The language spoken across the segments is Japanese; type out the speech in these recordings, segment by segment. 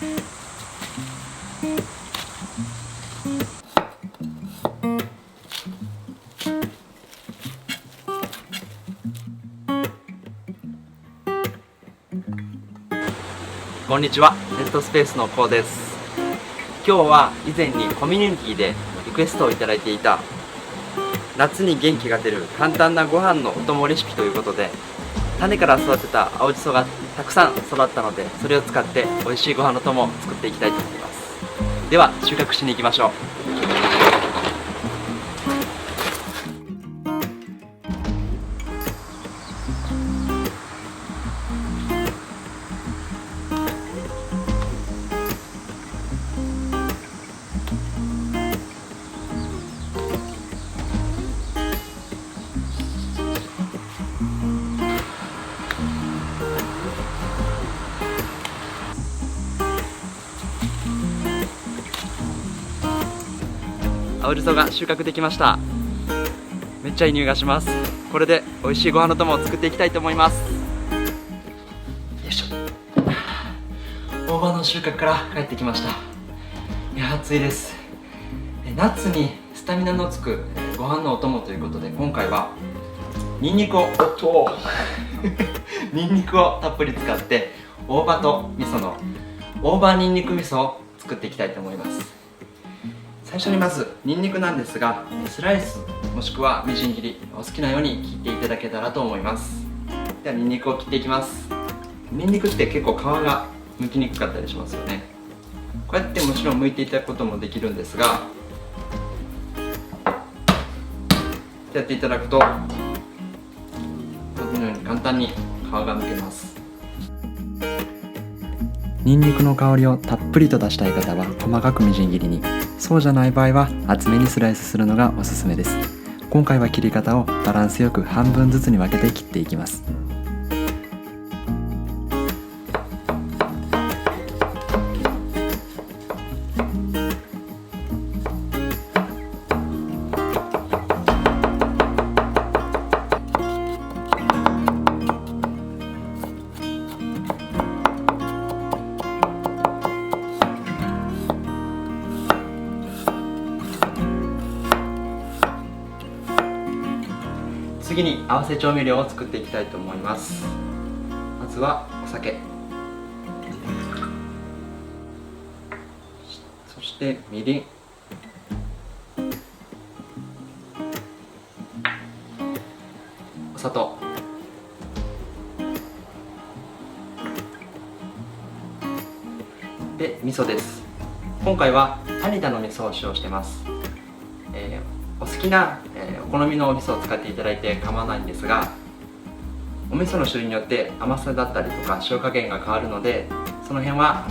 こんにちは、ネットスペースのこうです。今日は以前にコミュニティでリクエストをいただいていた夏に元気が出る簡単なご飯のお供レシピということで、種から育てた青じそがたくさん育ったので、それを使って美味しいご飯の友を作っていきたいと思います。では収穫しに行きましょう。青じそが収穫できました。めっちゃいい匂いがします。これで美味しいご飯の友を作っていきたいと思います。よいしょ。大葉の収穫から帰ってきました。いや暑いです。夏にスタミナのつくご飯のお供ということで、今回はニンニクをニンニクをたっぷり使って大葉と味噌の大葉ニンニク味噌を作っていきたいと思います。最初にまずニンニクなんですが、スライスもしくはみじん切り、お好きなように切っていただけたらと思います。ではニンニクを切っていきます。ニンニクって結構皮が剥きにくかったりしますよね。こうやってもちろん剥いていただくこともできるんですが、やっていただくとこのように簡単に皮が剥けます。ニンニクの香りをたっぷりと出したい方は細かくみじん切りに、そうじゃない場合は厚めにスライスするのがおすすめです。今回は切り方をバランスよく半分ずつに分けて切っていきます。次に合わせ調味料を作っていきたいと思います。まずはお酒、そしてみりん、お砂糖、で味噌です。今回は有田の味噌を使用してます。お好きな、お好みのお味噌を使っていただいて構わないんですが、お味噌の種類によって甘さだったりとか塩加減が変わるので、その辺は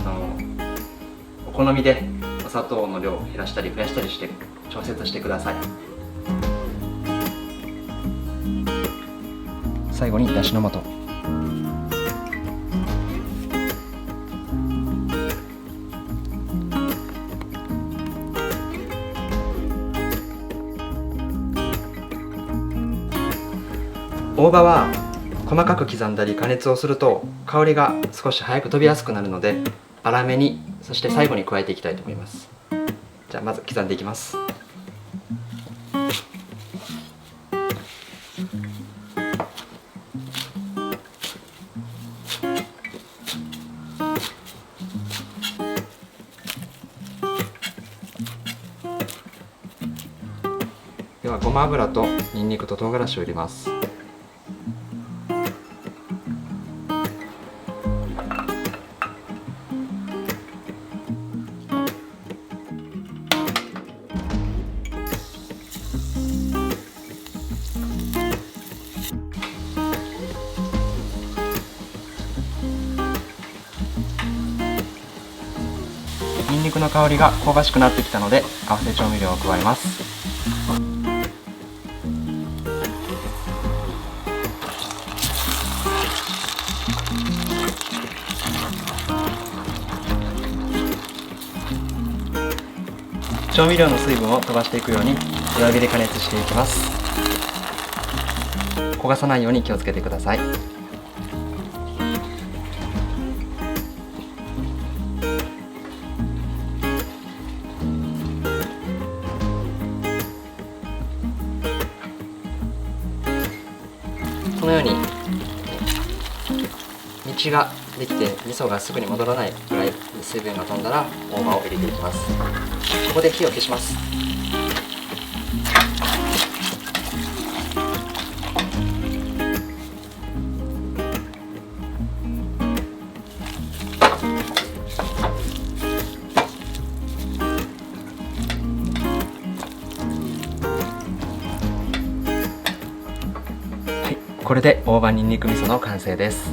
お好みでお砂糖の量を減らしたり増やしたりして調節してください。最後にだしの素、大葉は細かく刻んだり加熱をすると香りが少し早く飛びやすくなるので、粗めに、そして最後に加えていきたいと思います。じゃあまず刻んでいきます。ではごま油とニンニクと唐辛子を入れます。ニンニクの香りが香ばしくなってきたので、合わせ調味料を加えます。調味料の水分を飛ばしていくように弱火で加熱していきます。焦がさないように気をつけてください。口ができて味噌がすぐに戻らないぐらい水分が飛んだら大葉を入れていきます。ここで火を消します。はい、これで大葉にんにく味噌の完成です。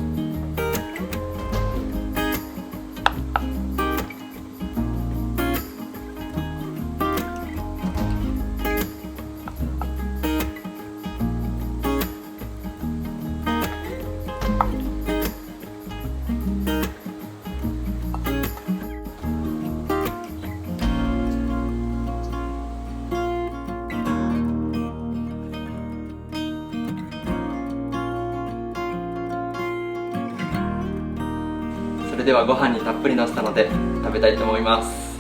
それではご飯にたっぷりのせたので食べたいと思います。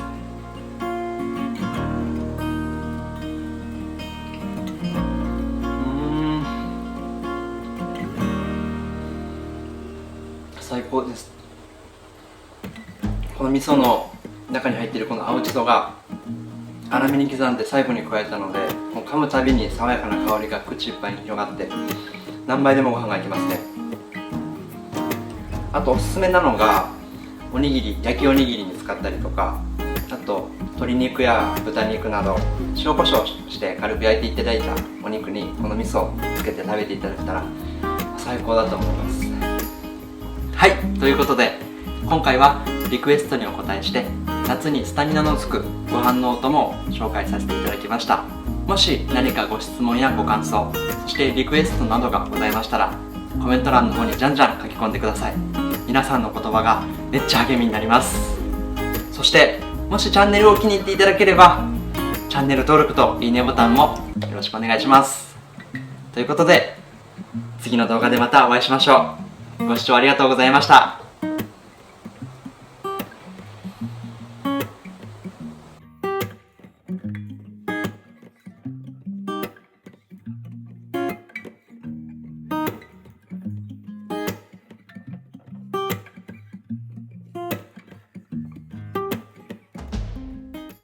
最高です。この味噌の中に入っているこの青じそが粗めに刻んで最後に加えたので、もう噛むたびに爽やかな香りが口いっぱいに広がって何杯でもご飯がいきますね。あとおすすめなのがおにぎり、焼きおにぎりに使ったりとか、あと鶏肉や豚肉など塩コショウして軽く焼いていただいたお肉にこの味噌をつけて食べていただけたら最高だと思います。はい、ということで今回はリクエストにお答えして夏にスタミナのつくご飯のお供を紹介させていただきました。もし何かご質問やご感想、そしてリクエストなどがございましたらコメント欄の方にじゃんじゃん書き込んでください。皆さんの言葉がめっちゃ励みになります。そしてもしチャンネルを気に入っていただければチャンネル登録といいねボタンもよろしくお願いします。ということで次の動画でまたお会いしましょう。ご視聴ありがとうございました。